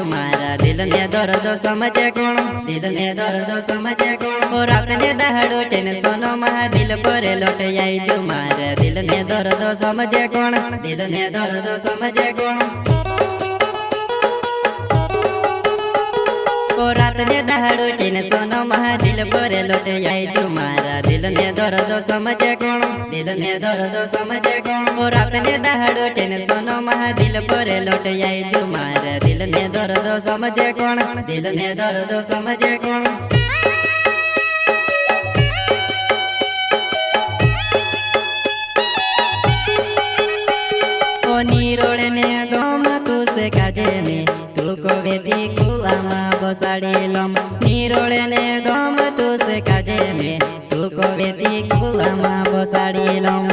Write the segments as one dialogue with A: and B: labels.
A: मारा दिल ने दर्द समझे कौन, दिल ने दर्द समझे कौन। और अपने दहाड़ो टेंशन महा दिल पर लौट आई जो मारा दिल ने दर्द समझे कौन, दिल ने दर्द समझे कौन। और रात ने दहाड़ो टेंशन महा दिल पर लौट आई जो मारा दिल ने दर्द समझे कौन, दिल ने दर्द समझे कौन। और अपने दहाड़ो टेंशन महा दिल पर लौट आई जो मारा दिल ने दर्द समझे कौन, दिल ने दर्द समझे कौन। ओ नीरोड़े ने दम तू से काजे में तू को बेटी कुलामा बसाड़ी लम। नीरोड़े ने दम तू से काजे में तू को बेटी कुलामा बसाड़ी लम।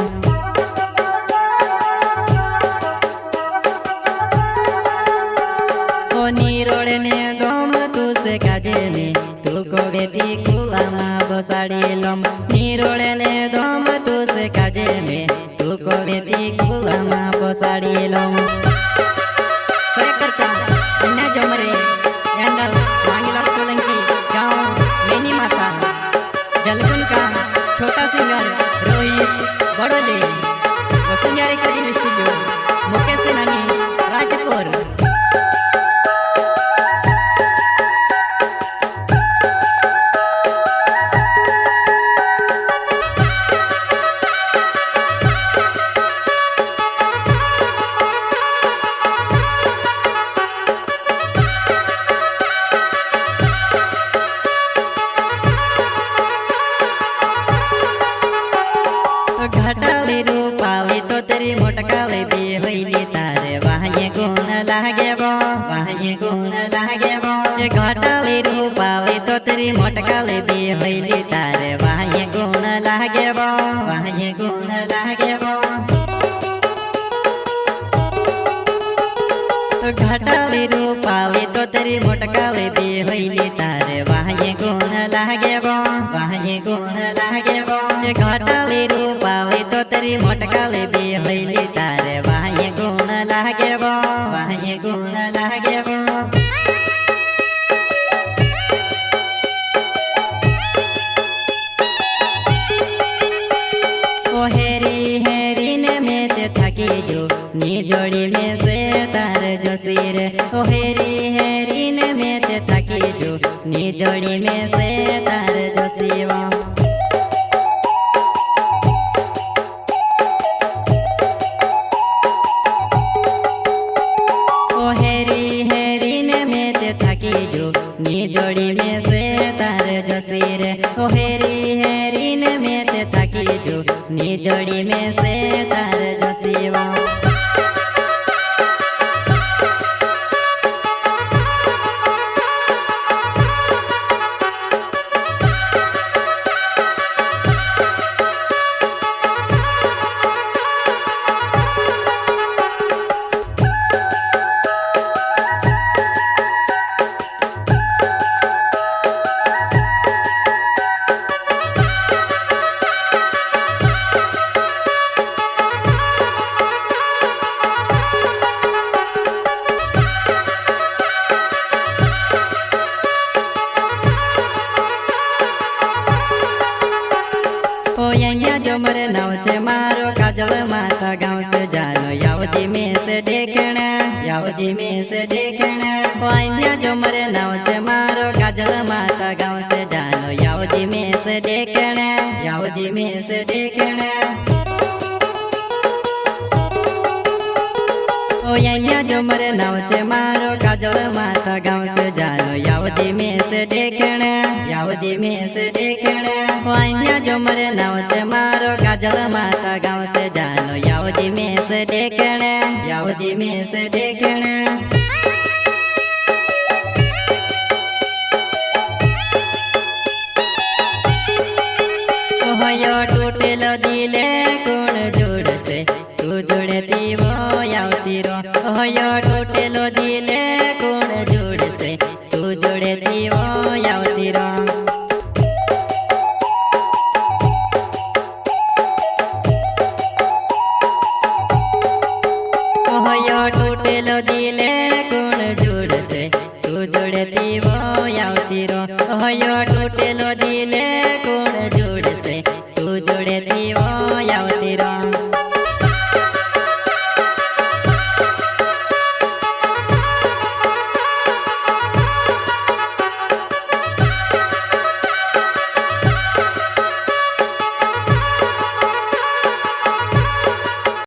A: ओ नीरोड़े ने दम तू से काजे में तू को बेटी कुलामा बसाड़ी लम। नीरोड़े ने दम तू से काजे में तू को बेटी कुलामा बसाड़ी लम। करता अन्य जमरे एंडल मांगीलाल सोलंकी गांव मेनी माता जलगुन का छोटा singer Rohit Badole Vasundhara recording studio Mukesh सेनानी राजपुर। घटाली रूपाली तो तेरी मोटकाली दी होइली तारे वहाँ गुण लागे बो, वहाँ गुण लागे बो। घटाली रूपाली तो तेरी मोटकाली दी होइली तारे वहाँ गुण लागे बो, वहाँ गुण लागे बो। घटाली रूपाली तो तेरी मोटकाली दी होइली तारे वहाँ गुण लागे बो, वहाँ गुण लागे बो। घटाली रूपाली तो तेरी मोटकाली दी होइली तारे वहाँ गुण लागे बो, वहाँ गुण लागे बो। ओ हेरी हेरी ने में ते थकी जो नी जोड़ी में से तार जो सिर। ओ हेरी हेरी ने में ते थकी जो नी जोड़ी में से तार जो शिवा। नी जोड़ी में से तार जो सिर। ओ हेरी हेरी ने में ते थकी जो नी जोड़ी में से तार जो शिवा। जोमर नाव छे मारो काजल माता गाँव से जानो यावजी में से देखना, यावजी में से देखना। अन्य जोमर नाव छे मारो काजल माता गाँव से जानो यावजी में से देखना, यावजी में से देखना। ओ अन्य जोमर नाव छे मारो काजल माता गाँव से जानो यावजी में से देखना, यावजी में से देखना। अन्य जोमर नाव छे मारो काजल माता गाँव से जानो यावजी में से देखना, यावजी में से देखना। ओहो टूटेलो दिले कोण जोड़ से तू जोड़ती वो यावती रो। ओहो टूटेलो दिले कोण जोड़ से तू जोड़ती वो यावती रो। ओहो टूटेलो दिले कोण जोड़ से રડતી વો આવતી રો હયો તૂટેલો દિલે